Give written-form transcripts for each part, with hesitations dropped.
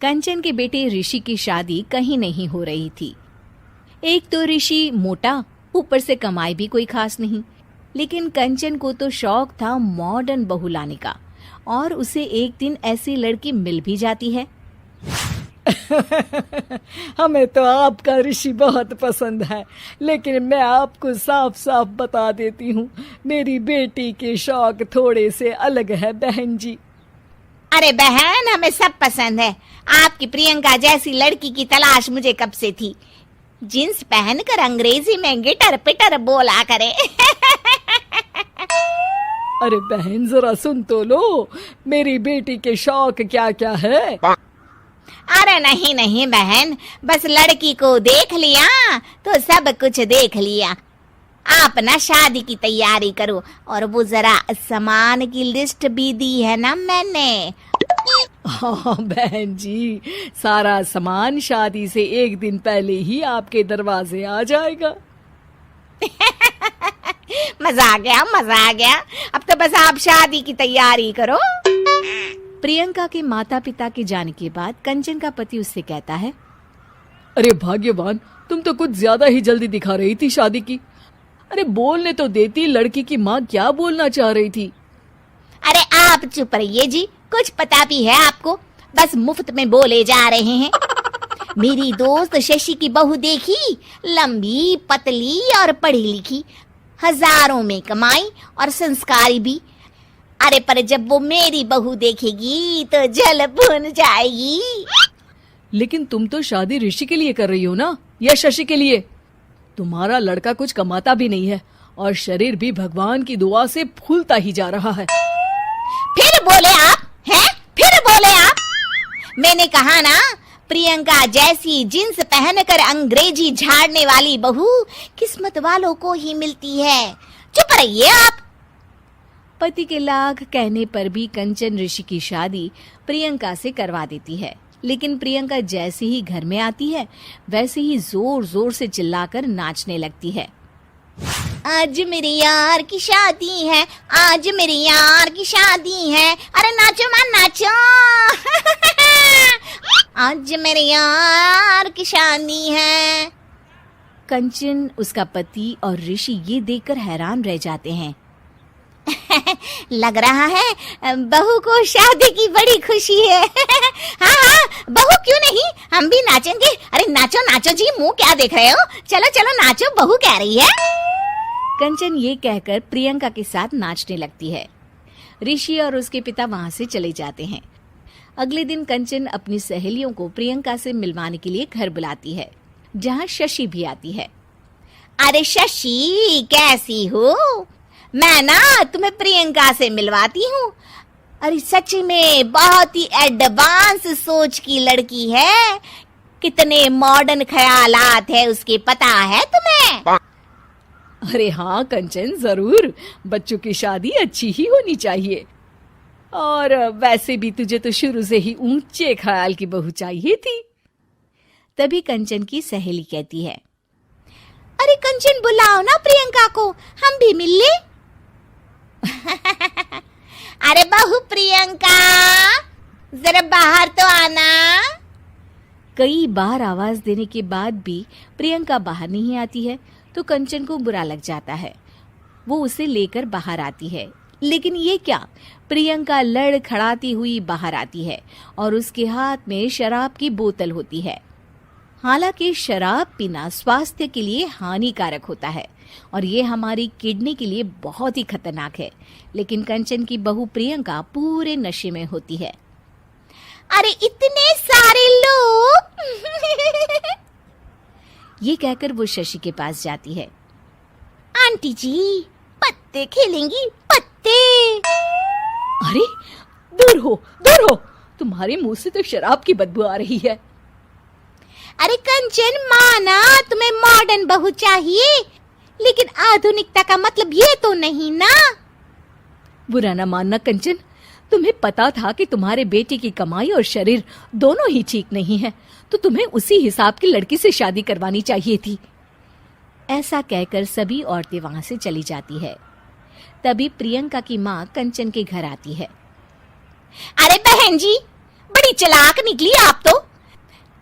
कंचन के बेटे ऋषि की शादी कहीं नहीं हो रही थी। एक तो ऋषि मोटा, ऊपर से कमाई भी कोई खास नहीं। लेकिन कंचन को तो शौक था मॉडर्न बहू लाने का, और उसे एक दिन ऐसी लड़की मिल भी जाती है। हमें तो आपका ऋषि बहुत पसंद है, लेकिन मैं आपको साफ साफ बता देती हूँ, मेरी बेटी के शौक थोड़े से अलग है बहन जी। अरे बहन, हमें सब पसंद है। आपकी प्रियंका जैसी लड़की की तलाश मुझे कब से थी। जींस पहनकर अंग्रेजी में गिटर पिटर बोला करे। अरे बहन, जरा सुन तो लो, मेरी बेटी के शौक क्या क्या है। अरे नहीं नहीं बहन, बस लड़की को देख लिया तो सब कुछ देख लिया। आप ना शादी की तैयारी करो, और वो जरा सामान की लिस्ट भी दी है ना मैंने। हाँ बहन जी, सारा सामान शादी से एक दिन पहले ही आपके दरवाजे आ जाएगा। मजा आ गया, मजा आ गया। अब तो बस आप शादी की तैयारी करो। प्रियंका के माता पिता के जाने के बाद कंचन का पति उससे कहता है, अरे भाग्यवान, तुम तो कुछ ज्यादा ही जल्दी दिखा रही थी शादी की। अरे बोलने तो देती, लड़की की माँ क्या बोलना चाह रही थी। अरे आप चुप रहिए जी, कुछ पता भी है आपको, बस मुफ्त में बोले जा रहे हैं। मेरी दोस्त शशि की बहू देखी, लंबी पतली और पढ़ी लिखी, हजारों में कमाई और संस्कारी भी। अरे पर जब वो मेरी बहू देखेगी तो जल भुन जाएगी। लेकिन तुम तो शादी ऋषि के लिए कर रही हो ना, या शशि के लिए? तुम्हारा लड़का कुछ कमाता भी नहीं है, और शरीर भी भगवान की दुआ से फूलता ही जा रहा है। फिर बोले आप हैं? फिर बोले आप? मैंने कहा ना, प्रियंका जैसी जींस पहनकर अंग्रेजी झाड़ने वाली बहू किस्मत वालों को ही मिलती है। चुप रहिए आप। पति के लाख कहने पर भी कंचन ऋषि की शादी प्रियंका से करवा देती है। लेकिन प्रियंका जैसे ही घर में आती है, वैसे ही जोर जोर से चिल्लाकर नाचने लगती है। आज मेरे यार की शादी है, आज मेरे यार की शादी है। अरे नाचो मां नाचो। आज मेरे यार की शादी है। कंचन, उसका पति और ऋषि ये देखकर हैरान रह जाते हैं। लग रहा है बहू को शादी की बड़ी खुशी है। हाँ हाँ, बहू क्यों नहीं, हम भी नाचेंगे। अरे नाचो नाचो जी, मुंह क्या देख रहे हो, चलो चलो नाचो, बहू कह रही है। कंचन ये कहकर प्रियंका के साथ नाचने लगती है। ऋषि और उसके पिता वहां से चले जाते हैं। अगले दिन कंचन अपनी सहेलियों को प्रियंका से मिलवाने के लिए घर बुलाती है, जहाँ शशि भी आती है। अरे शशि, कैसी हो? मैं ना तुम्हें प्रियंका से मिलवाती हूँ। अरे सच में बहुत ही एडवांस सोच की लड़की है। कितने मॉडर्न ख्यालात है उसके, पता है तुम्हें? अरे हाँ कंचन, जरूर। बच्चों की शादी अच्छी ही होनी चाहिए, और वैसे भी तुझे तो शुरू से ही ऊंचे ख्याल की बहू चाहिए थी। तभी कंचन की सहेली कहती है, अरे कंचन, बुलाओ ना प्रियंका को, हम भी मिल ले। अरे बहू प्रियंका, जरा बाहर तो आना। कई बार आवाज देने के बाद भी प्रियंका बाहर नहीं आती है, तो कंचन को बुरा लग जाता है। वो उसे लेकर बाहर आती है, लेकिन ये क्या, प्रियंका लड़खड़ाती हुई बाहर आती है और उसके हाथ में शराब की बोतल होती है। हालांकि शराब पीना स्वास्थ्य के लिए हानिकारक होता है, और ये हमारी किडनी के लिए बहुत ही खतरनाक है। लेकिन कंचन की बहू प्रियंका पूरे नशे में होती है। अरे इतने सारे लोग। ये कहकर वो शशि के पास जाती है। आंटी जी, पत्ते खेलेंगी, पत्ते। अरे दूर हो, दूर हो, तुम्हारे मुंह से तो शराब की बदबू आ रही है। अरे कंचन, माना तुम्हें मॉडर्न बहू चाहिए, लेकिन आधुनिकता का मतलब ये तो नहीं ना। बुरा ना मानना कंचन, तुम्हें पता था कि तुम्हारे बेटे की कमाई और शरीर दोनों ही ठीक नहीं है, तो तुम्हें उसी हिसाब की लड़की से शादी करवानी चाहिए थी। ऐसा कहकर सभी औरतें वहां से चली जाती है। तभी प्रियंका की माँ कंचन के घर आती है। अरे बहन जी, बड़ी चालाक निकली आप तो।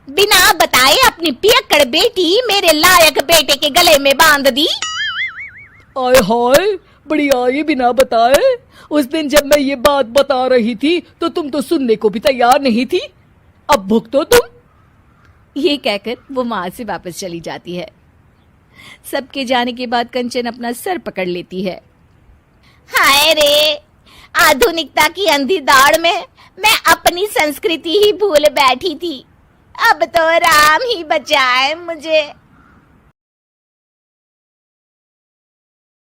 बिना बताए अपनी पियक्कड़ बेटी मेरे लायक बेटे के गले में बांध दी। आय हाय, बड़ी आई बिना बताए। उस दिन जब मैं ये बात बता रही थी तो तुम तो सुनने को भी तैयार नहीं थी। अब भुगतो तुम। ये कहकर वो वहां से वापस चली जाती है। सबके जाने के बाद कंचन अपना सर पकड़ लेती है। हाय रे, आधुनिकता की अंधी दौड़ में मैं अपनी संस्कृति ही भूल बैठी थी। अब तो राम ही बचाए मुझे।